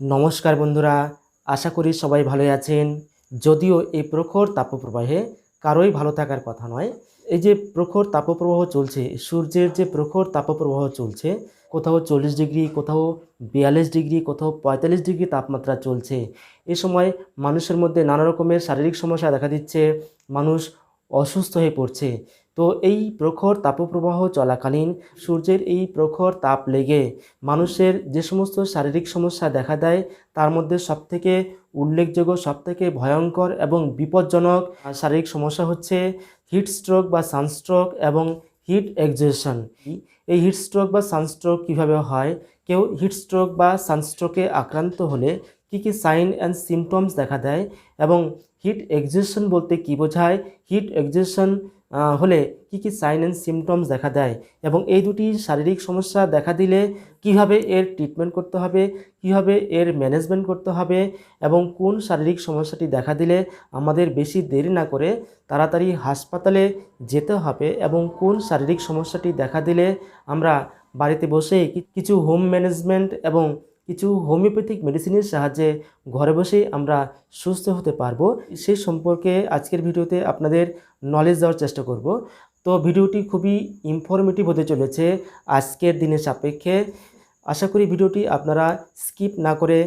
নমস্কার বন্ধুরা, আশা করি সবাই ভালো আছেন। যদিও এই প্রখর তাপপ্রবাহে কারোই ভালো থাকার কথা নয়। এই যে প্রখর তাপপ্রবাহ চলছে, সূর্যের যে প্রখর তাপপ্রবাহ চলছে, কোথাও 40 ডিগ্রি, কোথাও 42 ডিগ্রি, কোথাও 45 ডিগ্রি তাপমাত্রা চলছে। এ সময় মানুষের মধ্যে নানা রকমের শারীরিক সমস্যা দেখা দিচ্ছে, মানুষ অসুস্থ হয়ে পড়ছে। তো এই প্রখর তাপপ্রবাহ চলাকালীন সূর্যের এই প্রখর তাপ লেগে মানুষের যে সমস্ত শারীরিক সমস্যা দেখা দেয়, তার মধ্যে সবথেকে উল্লেখযোগ্য, সবথেকে ভয়ঙ্কর এবং বিপজ্জনক শারীরিক সমস্যা হচ্ছে হিট স্ট্রোক বা সানস্ট্রোক এবং হিট এক্সজস্টন। এই হিট স্ট্রোক বা সানস্ট্রোক কীভাবে হয়, কেউ হিট স্ট্রোক বা সানস্ট্রোকে আক্রান্ত হলে কী কী সাইন অ্যান্ড সিমটমস দেখা দেয় এবং হিট এক্সজস্টন বলতে কী বোঝায়, হিট এক্সজস্টন হলে কী কী সাইন অ্যান্ড সিমটমস দেখা দেয় এবং এই দুটি শারীরিক সমস্যা দেখা দিলে কিভাবে এর ট্রিটমেন্ট করতে হবে, কিভাবে এর ম্যানেজমেন্ট করতে হবে এবং কোন শারীরিক সমস্যাটি দেখা দিলে আমাদের বেশি দেরি না করে তাড়াতাড়ি হাসপাতালে যেতে হবে এবং কোন শারীরিক সমস্যাটি দেখা দিলে আমরা বাড়িতে বসে কিছু হোম ম্যানেজমেন্ট এবং কিছু হোমিওপ্যাথিক মেডিসিনের সাহায্যে ঘরে বসেই আমরা সুস্থ হতে পারবো, সেই সম্পর্কে আজকের ভিডিওতে আপনাদের নলেজ দেওয়ার চেষ্টা করব। তো ভিডিওটি খুবই ইনফরমেটিভ হতে চলেছে আজকের দিনের সাপেক্ষে। আশা করি ভিডিওটি আপনারা স্কিপ না করে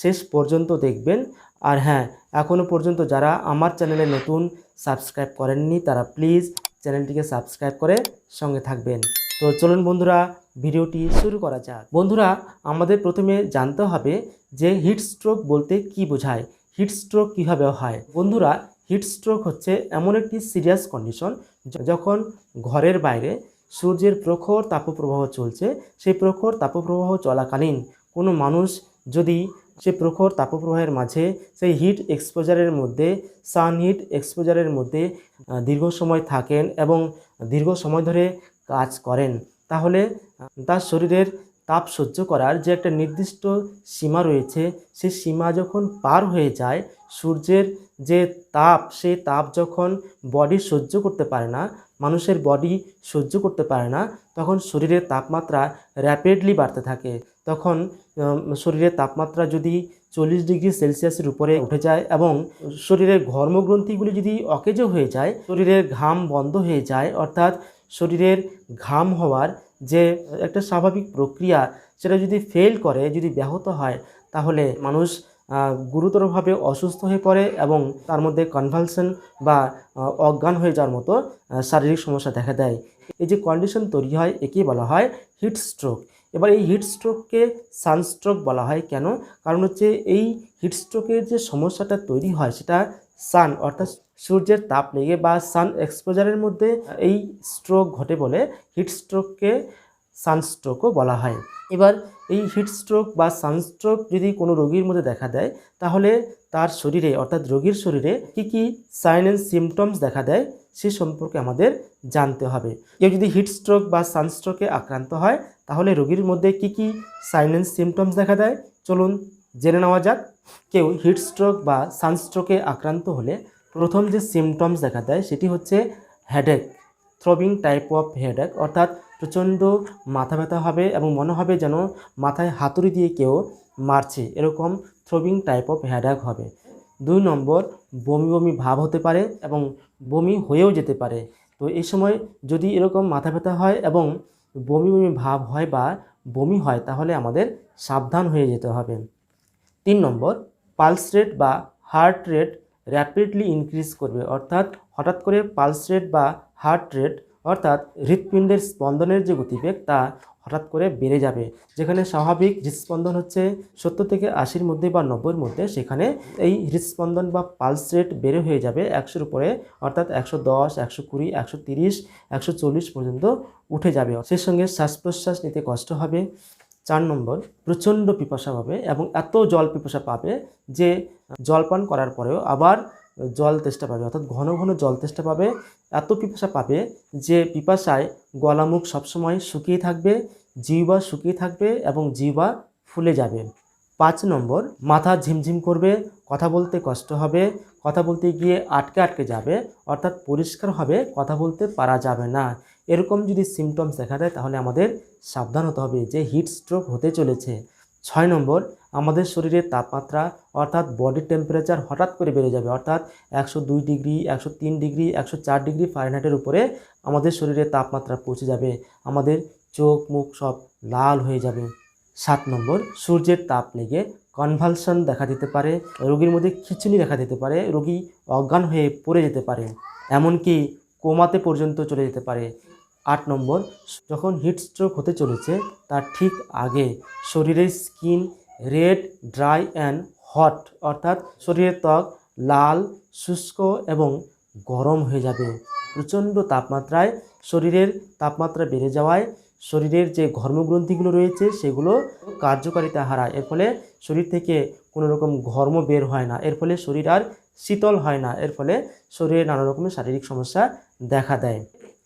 শেষ পর্যন্ত দেখবেন। আর হ্যাঁ, এখনও পর্যন্ত যারা আমার চ্যানেলে নতুন, সাবস্ক্রাইব করেননি, তারা প্লিজ চ্যানেলটিকে সাবস্ক্রাইব করে সঙ্গে থাকবেন। তো চলুন বন্ধুরা, ভিডিওটি শুরু করা যাক। বন্ধুরা, আমাদের প্রথমে জানতে হবে যে হিট স্ট্রোক বলতে কি বোঝায়, হিট স্ট্রোক কীভাবে হয়। বন্ধুরা, হিট স্ট্রোক হচ্ছে এমন একটি সিরিয়াস কন্ডিশন যখন ঘরের বাইরে সূর্যের প্রখর তাপপ্রবাহ চলছে, সেই প্রখর তাপপ্রবাহ চলাকালীন কোনো মানুষ যদি সে প্রখর তাপপ্রবাহের মাঝে সেই হিট এক্সপোজারের মধ্যে, সান হিট এক্সপোজারের মধ্যে দীর্ঘ সময় থাকেন এবং দীর্ঘ সময় ধরে কাজ করেন, তাহলে তার শরীরের তাপ সহ্য করার যে একটা নির্দিষ্ট সীমা রয়েছে, সেই সীমা যখন পার হয়ে যায়, সূর্যের যে তাপ, সেই তাপ যখন বডি সহ্য করতে পারে না, মানুষের বডি সহ্য করতে পারে না, তখন শরীরের তাপমাত্রা র্যাপিডলি বাড়তে থাকে। তখন শরীরের তাপমাত্রা যদি 40 ডিগ্রি সেলসিয়াসের উপরে উঠে যায় এবং শরীরের ঘর্মগ্রন্থিগুলি যদি অকেজো হয়ে যায়, শরীরের ঘাম বন্ধ হয়ে যায়, অর্থাৎ শরীরের ঘাম হওয়ার যে একটা স্বাভাবিক প্রক্রিয়া, সেটা যদি ফেল করে, যদি ব্যাহত হয়, তাহলে মানুষ গুরুতরভাবে অসুস্থ হয়ে পড়ে এবং তার মধ্যে কনভালশন বা অজ্ঞান হয়ে যাওয়ার মতো শারীরিক সমস্যা দেখা দেয়। এই যে কন্ডিশন তৈরি হয়, একেই বলা হয় হিট স্ট্রোক। এবার এই হিট স্ট্রোককে সানস্ট্রোক বলা হয় কেন? কারণ হচ্ছে এই হিট স্ট্রোকের যে সমস্যাটা তৈরি হয়, সেটা সান অর্থাৎ সূর্যের তাপ লেগে বা সান এক্সপোজারের মধ্যে এই স্ট্রোক ঘটে বলে হিট স্ট্রোককে সানস্ট্রোকও বলা হয়। এবার এই হিট স্ট্রোক বা সানস্ট্রোক যদি কোনো রোগীর মধ্যে দেখা দেয়, তাহলে তার শরীরে অর্থাৎ রোগীর শরীরে কী কী সাইন অ্যান্ড সিমটমস দেখা দেয় সে সম্পর্কে আমাদের জানতে হবে। কেউ যদি হিট স্ট্রোক বা সানস্ট্রোকে আক্রান্ত হয়, তাহলে রোগীর মধ্যে কী কী সাইন অ্যান্ড সিমটমস দেখা দেয়, চলুন জেনে নেওয়া যাক। কেউ হিট স্ট্রোক বা সানস্ট্রোকে আক্রান্ত হলে প্রথম যে সিমটমস দেখা দেয় সেটি হচ্ছে headache, throbbing type of headache, অর্থাৎ প্রচণ্ড মাথা ব্যথা হবে এবং মনে হবে যেন মাথায় হাতুড়ি দিয়ে কেউ মারছে, এরকম থ্রবিং টাইপ অফ হেডেক হবে। 2 নম্বর, বমি বমি ভাব হতে পারে এবং বমি হয়েও যেতে পারে। তো এই সময় যদি এরকম মাথা ব্যথা হয় এবং বমি বমি ভাব হয় বা বমি হয়, তাহলে আমাদের সাবধান হয়ে যেতে হবে। 3 নম্বর, পালস রেট বা হার্ট রেট র্যাপিডলি ইনক্রিজ করবে, অর্থাৎ হঠাৎ করে পালস রেট বা হার্ট রেট অর্থাৎ হৃৎপিণ্ডের স্পন্দনের যে গতিবেগ, তা হঠাৎ করে বেড়ে যাবে। যেখানে স্বাভাবিক হৃৎস্পন্দন হচ্ছে 70 থেকে 80-র মধ্যে বা 90-র মধ্যে, সেখানে এই হৃৎস্পন্দন বা পালস রেট বেড়ে হয়ে যাবে 100-র উপরে, অর্থাৎ 110, 120, 130, 140 পর্যন্ত উঠে যাবে। সেই সঙ্গে শ্বাস প্রশ্বাস নিতে কষ্ট হবে। 4 নম্বর, প্রচণ্ড পিপাসা পাবে এবং এত জল পিপাসা পাবে যে জলপান করার পরেও আবার জল তেষ্টা পাবে, অর্থাৎ ঘন ঘন জল তেষ্টা পাবে। এত পিপাসা পাবে যে পিপাসায় গলা মুখ সবসময় শুকিয়ে থাকবে, জিহ্বা শুকিয়ে থাকবে এবং জিহ্বা ফুলে যাবে। 5 নম্বর, মাথা ঝিমঝিম করবে, কথা বলতে কষ্ট হবে, কথা বলতে গিয়ে আটকে আটকে যাবে, অর্থাৎ পরিষ্কারভাবে কথা বলতে পারা যাবে না। এরকম যদি সিমটমস দেখা দেয়, তাহলে আমাদের সাবধান হতে হবে যে হিট স্ট্রোক হতে চলেছে। 6 নম্বর, আমাদের শরীরের তাপমাত্রা অর্থাৎ বডি টেম্পারেচার হঠাৎ করে বেড়ে যাবে, অর্থাৎ 102 ডিগ্রি, 103 ডিগ্রি, 104 ডিগ্রি ফারেনহাইটের উপরে আমাদের শরীরের তাপমাত্রা পৌঁছে যাবে, আমাদের চোখ মুখ সব লাল হয়ে যাবে। 7 নম্বর, সূর্যের তাপ লেগে কনভালশন দেখা দিতে পারে, রোগীর মধ্যে খিঁচুনি দেখা দিতে পারে, রোগী অজ্ঞান হয়ে পড়ে যেতে পারে, এমনকি কোমাতে পর্যন্ত চলে যেতে পারে। 8 নম্বর, যখন হিট স্ট্রোক হতে চলেছে তার ঠিক আগে শরীরের skin red, dry and hot, অর্থাৎ শরীরের ত্বক লাল, শুষ্ক এবং গরম হয়ে যাবে। প্রচণ্ড তাপমাত্রায় শরীরের তাপমাত্রা বেড়ে যাওয়ায় শরীরের যে ঘর্মগ্রন্থিগুলো রয়েছে সেগুলো কার্যকারিতা হারায়, এর ফলে শরীর থেকে কোনো রকম ঘর্ম বের হয় না, এর ফলে শরীর আর শীতল হয় না, এর ফলে শরীরে নানা রকমের শারীরিক সমস্যা দেখা দেয়।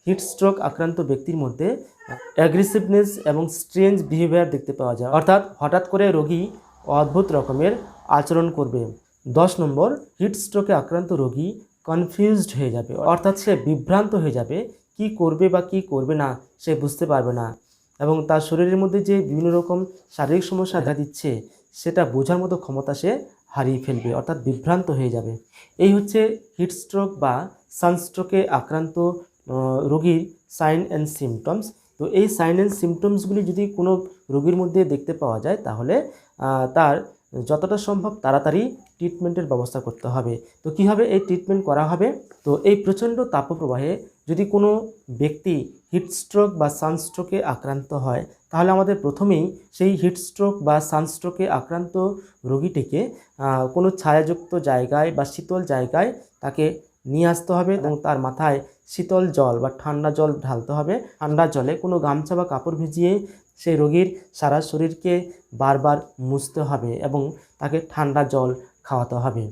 হিট স্ট্রোক আক্রান্ত ব্যক্তির মধ্যে অ্যাগ্রেসিভনেস এবং স্ট্রেঞ্জ বিহেভিয়ার দেখতে পাওয়া যায়, অর্থাৎ হঠাৎ করে রোগী অদ্ভুত রকমের আচরণ করবে। 10 নম্বর, হিট স্ট্রোকে আক্রান্ত রোগী কনফিউজড হয়ে যাবে, অর্থাৎ সে বিভ্রান্ত হয়ে যাবে, কি করবে বা কি করবে না সে বুঝতে পারবে না, এবং তার শরীরের মধ্যে যে বিভিন্ন রকম শারীরিক সমস্যা দেখা দিচ্ছে সেটা বোঝার মতো ক্ষমতা সে হারিয়ে ফেলবে, অর্থাৎ বিভ্রান্ত হয়ে যাবে। এই হচ্ছে হিট স্ট্রোক বা সানস্ট্রোকে আক্রান্ত রোগীর সাইন অ্যান্ড সিমটমস। তো এই সাইন অ্যান্ড সিমটমসগুলি যদি কোনো রোগীর মধ্যে দেখতে পাওয়া যায় তাহলে তার যতটা সম্ভব তাড়াতাড়ি ট্রিটমেন্টের ব্যবস্থা করতে হবে। তো কীভাবে এই ট্রিটমেন্ট করা হবে? তো এই প্রচণ্ড তাপপ্রবাহে যদি কোনো ব্যক্তি হিট স্ট্রোক বা সানস্ট্রোকে আক্রান্ত হয় তাহলে আমাদের প্রথমেই সেই হিট স্ট্রোক বা সানস্ট্রোকে আক্রান্ত রোগীটিকে কোনো ছায়াযুক্ত জায়গায় বা শীতল জায়গায় তাকে নিয়ে আসতে হবে এবং তার মাথায় শীতল জল বা ঠান্ডা জল ঢালতে হবে। ঠান্ডা জলে কোনো গামছা বা কাপড় ভিজিয়ে সেই রোগীর সারা শরীরকে বারবার মুছতে হবে এবং তাকে ঠান্ডা জল খাওয়াতে হবে।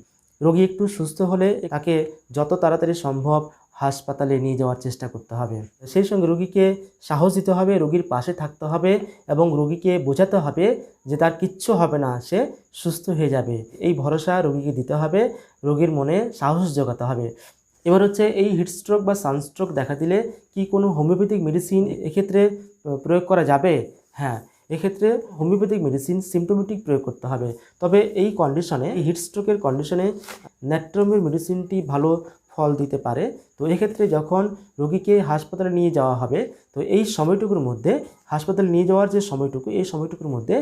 রোগী একটু সুস্থ হলে তাকে যত তাড়াতাড়ি সম্ভব হাসপাতালে নিয়ে যাওয়ার চেষ্টা করতে হবে। সেই সঙ্গে রোগীকে সাহস দিতে হবে, রোগীর পাশে থাকতে হবে এবং রোগীকে বোঝাতে হবে যে তার কিচ্ছু হবে না, সে সুস্থ হয়ে যাবে। এই ভরসা রোগীকে দিতে হবে, রোগীর মনে সাহস জোগাতে হবে। এবার হচ্ছে এই হিট স্ট্রোক বা সানস্ট্রোক দেখা দিলে কি কোনো হোমিওপ্যাথিক মেডিসিন এক্ষেত্রে প্রয়োগ করা যাবে? হ্যাঁ, এক্ষেত্রে হোমিওপ্যাথিক মেডিসিন সিমটোমেটিক প্রয়োগ করতে হবে। তবে এই কন্ডিশনে, এই হিট স্ট্রোকের কন্ডিশনে ন্যাট্রোমির মেডিসিনটি ভালো ফল দিতে পারে। তো এক্ষেত্রে যখন রোগীকে হাসপাতালে নিয়ে যাওয়া হবে তো এই সময়টুকুর মধ্যে, হাসপাতালে নিয়ে যাওয়ার যে সময়টুকু, এই সময়টুকুর মধ্যে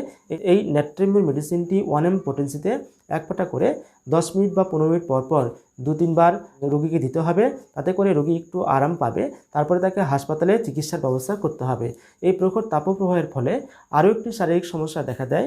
এই ন্যাট্রোমির মেডিসিনটি 1 ml পোটেন্সিতে 1 ফোঁটা করে 10 মিনিট বা 15 মিনিট পর পর 2-3 বার রোগীকে দিতে হবে। তাতে করে রোগী একটু আরাম পাবে, তারপরে তাকে হাসপাতালে চিকিৎসার ব্যবস্থা করতে হবে। এই প্রখর তাপপ্রবাহের ফলে আরও একটি শারীরিক সমস্যা দেখা দেয়,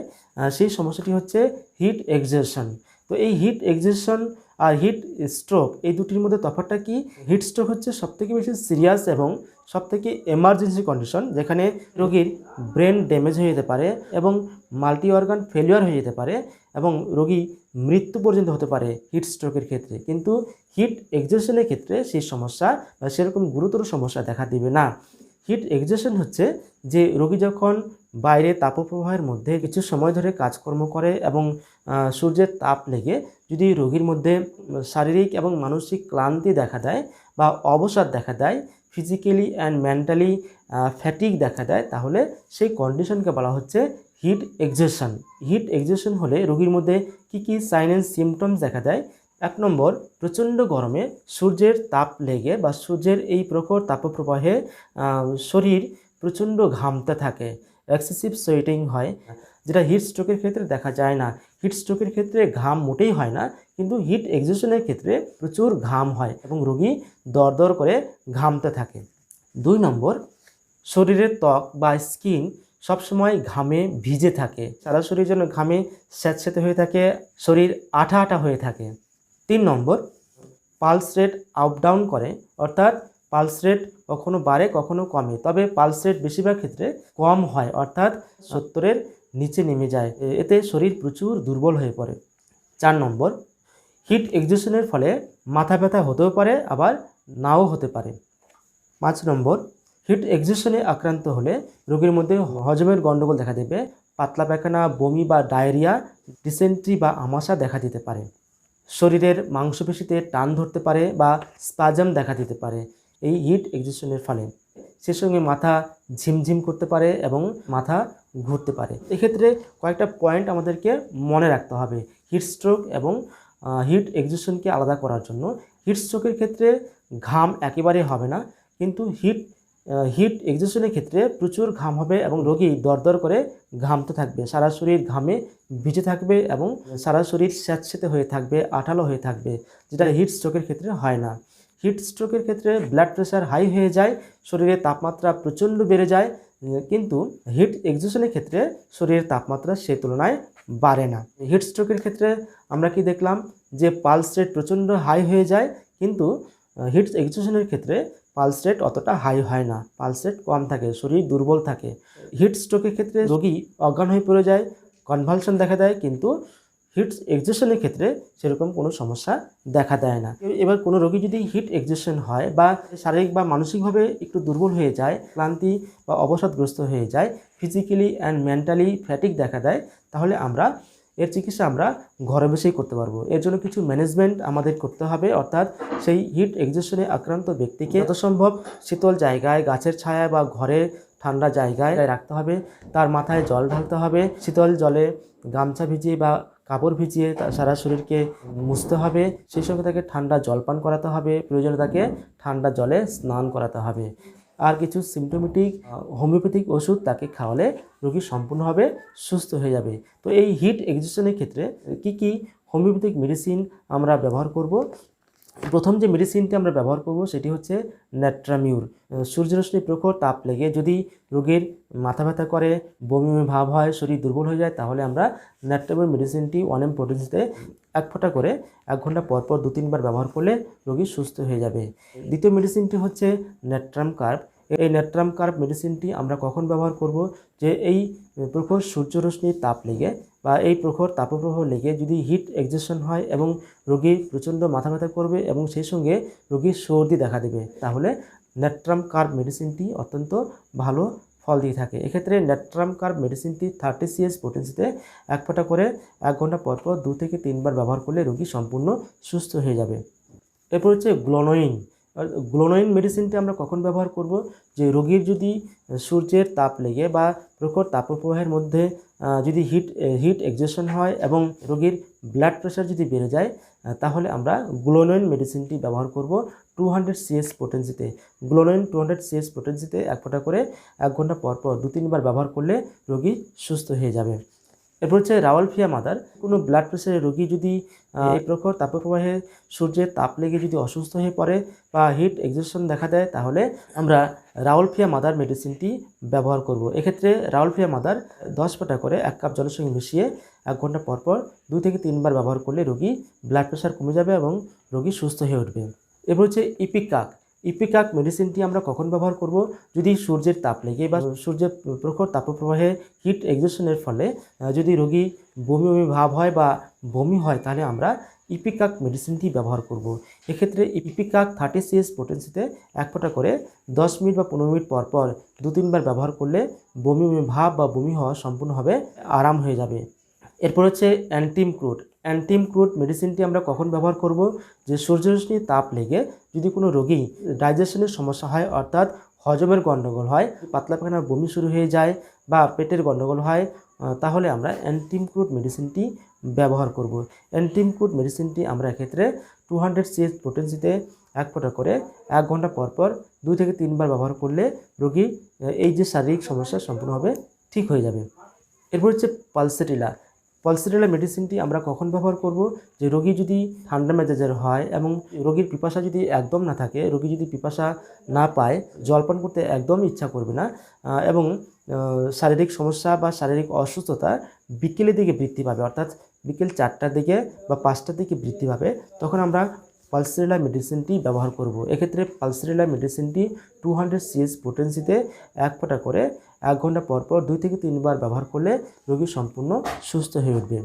সেই সমস্যাটি হচ্ছে হিট এক্সজেশন। তো এই হিট এক্সজেশন আর হিট স্ট্রোক এই দুটির মধ্যে তফাৎটা কি? হিট স্ট্রোক হচ্ছে সবথেকে বেশি সিরিয়াস এবং সবথেকে এমার্জেন্সি কন্ডিশন, যেখানে রোগীর ব্রেন ড্যামেজ হয়ে যেতে পারে এবং মাল্টি অর্গান ফেলিওর হয়ে যেতে পারে এবং রোগী মৃত্যু পর্যন্ত হতে পারে হিট স্ট্রোকের ক্ষেত্রে। কিন্তু হিট এক্সজেশনের ক্ষেত্রে সেই সমস্যা বা সেরকম গুরুতর সমস্যা দেখা দিবে না। হিট এক্সজেশন হচ্ছে যে রোগী যখন বাইরে তাপপ্রবাহের মধ্যে কিছু সময় ধরে কাজকর্ম করে এবং সূর্যের তাপ লেগে যদি রোগীর মধ্যে শারীরিক এবং মানসিক ক্লান্তি দেখা দেয় বা অবসাদ দেখা দেয়, ফিজিক্যালি অ্যান্ড মেন্টালি ফ্যাটিক দেখা দেয়, তাহলে সেই কন্ডিশনকে বলা হচ্ছে হিট এক্সজেশন। হিট এক্সজেশন হলে রোগীর মধ্যে কী সাইন অ্যান্ড সিমটমস দেখা দেয়? 1 নম্বর, প্রচণ্ড গরমে সূর্যের তাপ লেগে বা সূর্যের এই প্রখর তাপপ্রবাহে শরীর প্রচণ্ড ঘামতে থাকে, এক্সেসিভ সোয়েটিং হয়, যেটা হিট স্ট্রোকের ক্ষেত্রে দেখা যায় না। হিট স্ট্রোকের ক্ষেত্রে ঘাম মোটেই হয় না, কিন্তু হিট এক্সজেশনের ক্ষেত্রে প্রচুর ঘাম হয় এবং রোগী দরদর করে ঘামতে থাকে। 2 নম্বর, শরীরের ত্বক বা স্কিন সবসময় ঘামে ভিজে থাকে, সারা শরীর যেন ঘামে স্যাঁতস্যাঁতে হয়ে থাকে, শরীর আঠা আঠা হয়ে থাকে। 3 নম্বর, পালস রেট আপ ডাউন করে, অর্থাৎ পালস রেট কখনো বাড়ে কখনো কমে, তবে পালস রেট বেশিরভাগ ক্ষেত্রে কম হয়, অর্থাৎ 70-এর নিচে নেমে যায়। এতে শরীর প্রচুর দুর্বল হয়ে পড়ে। 4 নম্বর, হিট এক্সজেশনের ফলে মাথা ব্যথা হতেও পারে আবার নাও হতে পারে। 5 নম্বর, হিট এক্সজেশনে আক্রান্ত হলে রোগীর মধ্যে হজমের গণ্ডগোল দেখা দেবে, পাতলা পায়খানা, বমি বা ডায়রিয়া, ডিসেন্ট্রি বা আমাশা দেখা দিতে পারে। শরীরের মাংসপেশিতে টান ধরতে পারে বা স্পাজম দেখা দিতে পারে এই হিট এক্সজেশনের ফলে। সে সঙ্গে মাথা ঝিমঝিম করতে পারে এবং মাথা ঘুরতে পারে। এক্ষেত্রে কয়েকটা পয়েন্ট আমাদেরকে মনে রাখতে হবে হিট স্ট্রোক এবং হিট এক্সহশনকে আলাদা করার জন্য। হিট স্ট্রোকের ক্ষেত্রে ঘাম একেবারে হবে না, কিন্তু হিট এক্সহশনের ক্ষেত্রে প্রচুর ঘাম হবে এবং রোগী দরদর করে ঘামতে থাকবে, সারা শরীর ঘামে ভিজে থাকবে এবং সারা শরীর স্যাঁতসেঁতে হয়ে থাকবে, আঠালো হয়ে থাকবে, যেটা হিট স্ট্রোকের ক্ষেত্রে হয় না। হিট স্ট্রোকের ক্ষেত্রে ব্লাড প্রেশার হাই হয়ে যায়, শরীরের তাপমাত্রা প্রচণ্ড বেড়ে যায়, কিন্তু হিট এক্সহশনের ক্ষেত্রে শরীরের তাপমাত্রা সে তুলনায় বাড়ে না। হিট স্ট্রোকের ক্ষেত্রে আমরা কি দেখলাম যে পালস রেট প্রচণ্ড হাই হয়ে যায়, কিন্তু হিট এক্সহশনের ক্ষেত্রে পালস রেট অতটা হাই হয় না, পালস রেট কম থাকে, শরীর দুর্বল থাকে। হিট স্ট্রোকের ক্ষেত্রে রোগী অজ্ঞান হয়ে পড়ে যায়, কনভালশন দেখা দেয়, কিন্তু হিট এক্সহশনের ক্ষেত্রে সেরকম কোনো সমস্যা দেখা দেয় না। এবার কোনো রোগী যদি হিট এক্সহশন হয় বা শারীরিক বা মানসিকভাবে একটু দুর্বল হয়ে যায়, ক্লান্তি বা অবসাদগ্রস্ত হয়ে যায়, ফিজিক্যালি অ্যান্ড মেন্টালি ফ্যাটিক দেখা দেয়, তাহলে এর চিকিৎসা আমরা ঘরে বসেই করতে পারবো। এর জন্য কিছু ম্যানেজমেন্ট আমাদের করতে হবে, অর্থাৎ সেই হিট এক্সহশনে আক্রান্ত ব্যক্তিকে যত সম্ভব শীতল জায়গায়, গাছের ছায়ায় বা ঘরে ঠান্ডা জায়গায় রাখতে হবে। তার মাথায় জল ঢালতে হবে, শীতল জলে গামছা ভিজিয়ে বা কাপড় ভিজিয়ে তার সারা শরীরকে মুছতে হবে। সেই সঙ্গে তাকে ঠান্ডা জল পান করাতে হবে, প্রয়োজনে তাকে ঠান্ডা জলে স্নান করাতে হবে। আর কিছু সিমটোমেটিক হোমিওপ্যাথিক ওষুধ তাকে খাওয়ালে রোগী সম্পূর্ণভাবে সুস্থ হয়ে যাবে। তো এই হিট এক্সহশনের ক্ষেত্রে কি কি হোমিওপ্যাথিক মেডিসিন আমরা ব্যবহার করব? প্রথম যে মেডিসিনটি আমরা ব্যবহার করব সেটি হচ্ছে ন্যাট্রামিউর। সূর্যরশ্মি প্রখর তাপ লেগে যদি রোগীর মাথা ব্যথা করে, বমি বমি ভাব হয়, শরীর দুর্বল হয়ে যায়, তাহলে আমরা ন্যাট্রামিউর মেডিসিনটি 1 mg পটেন্সিতে 1 ফোঁটা করে 1 ঘন্টা পর পর 2-3 বার ব্যবহার করলে রোগী সুস্থ হয়ে যাবে। দ্বিতীয় মেডিসিনটি হচ্ছে ন্যাট্রাম কার্ব। এই ন্যাট্রাম কার্ব মেডিসিনটি আমরা কখন ব্যবহার করব? যে এই প্রখর সূর্যরশ্মির তাপ লেগে বা এই প্রখর তাপপ্রবাহ লেগে যদি হিট এক্সহশন হয় এবং রোগীর প্রচণ্ড মাথা ব্যথা করবে এবং সেই সঙ্গে রোগীর সর্দি দেখা দেবে, তাহলে ন্যাট্রাম কার্ব মেডিসিনটি অত্যন্ত ভালো ফল দিয়ে থাকে। এক্ষেত্রে ন্যাট্রাম কার্ব মেডিসিনটি 30 CH পটেন্সিতে 1 ফোঁটা করে 1 ঘন্টা পর পর 2 থেকে 3 বার ব্যবহার করলে রোগী সম্পূর্ণ সুস্থ হয়ে যাবে। এরপর হচ্ছে গ্লোনোইন। গ্লোনোইন মেডিসিনটি আমরা কখন ব্যবহার করব? যে রোগীর যদি সূর্যের তাপ লেগে বা প্রখর তাপপ্রবাহের মধ্যে যদি হিট এক্সহশন হয় এবং রোগীর ব্লাড প্রেশার যদি বেড়ে যায়, তাহলে আমরা গ্লোনোইন মেডিসিনটি ব্যবহার করব 200 CH পটেন্সিতে। গ্লোনোইন 200 CH পটেন্সিতে 1 ফোঁটা করে 1 ঘন্টা পর পর 2-3 বার ব্যবহার করলে রোগী সুস্থ হয়ে যাবে। এরপর হচ্ছে রাওয়ালফিয়া মাদার। কোনো ব্লাড প্রেশারের রোগী যদি এই প্রখর তাপপ্রবাহে সূর্যের তাপ লেগে যদি অসুস্থ হয়ে পড়ে বা হিট এক্সহশন দেখা দেয়, তাহলে আমরা রাওয়ালফিয়া মাদার মেডিসিনটি ব্যবহার করব। এক্ষেত্রে রাওয়ালফিয়া মাদার 10 ফোঁটা করে 1 কাপ জলের সঙ্গে মিশিয়ে 1 ঘন্টা পর পর 2 থেকে 3 বার ব্যবহার করলে রোগী ব্লাড প্রেশার কমে যাবে এবং রোগী সুস্থ হয়ে উঠবে। এরপর হচ্ছে ইপিকাক। ইপিকাক মেডিসিনটি আমরা কখন ব্যবহার করব? যদি সূর্যের তাপ লেগে বা সূর্যের প্রখর তাপপ্রবাহে হিট এক্সহশনের ফলে যদি রোগী বমি বমি ভাব হয় বা বমি হয়, তাহলে আমরা ইপিকাক মেডিসিনটি ব্যবহার করব। এক্ষেত্রে ইপিকাক 30 CH পটেন্সিতে 1 ফোঁটা করে 10 মিনিট বা 15 মিনিট পর পর 2-3 বার ব্যবহার করলে বমি বমি ভাব বা বমি হওয়া সম্পূর্ণভাবে আরাম হয়ে যাবে। এরপর হচ্ছে অ্যান্টিমক্রুড। অ্যান্টিমক্রুড মেডিসিনটি আমরা কখন ব্যবহার করব? যে সূর্যরশ্মির তাপ লেগে যদি কোনো রোগী ডাইজেশনের সমস্যা হয়, অর্থাৎ হজমের গণ্ডগোল হয়, পাতলা পায়খানা বমি শুরু হয়ে যায় বা পেটের গণ্ডগোল হয়, তাহলে আমরা অ্যান্টিমক্রুড মেডিসিনটি ব্যবহার করব। অ্যান্টিমক্রুড মেডিসিনটি আমরা এক্ষেত্রে 200 CH পটেন্সিতে 1 ফোঁটা করে 1 ঘন্টা পর পর 2 থেকে 3 বার ব্যবহার করলে রোগী এই যে শারীরিক সমস্যা সম্পূর্ণভাবে ঠিক হয়ে যাবে। এরপর হচ্ছে পালসেটিলা। পালসেটিলা মেডিসিনটি আমরা কখন ব্যবহার করব? যে রোগী যদি ঠান্ডা মেজাজের হয় এবং রোগীর পিপাসা যদি একদম না থাকে, রোগী যদি পিপাসা না পায়, জলপান করতে একদম ইচ্ছা করবে না এবং শারীরিক সমস্যা বা শারীরিক অসুস্থতা বিকেলের দিকে বৃদ্ধি পাবে, অর্থাৎ বিকেল 4টার দিকে বা 5টার দিকে বৃদ্ধি পাবে, তখন আমরা পালসেটিলা মেডিসিনটি ব্যবহার করব। এক্ষেত্রে পালসেটিলা মেডিসিনটি 200 CH পটেন্সিতে 1 ফোঁটা করে 1 ঘন্টা পর পর 2 থেকে 3 বার ব্যবহার করলে রোগী সম্পূর্ণ সুস্থ হয়ে উঠবে।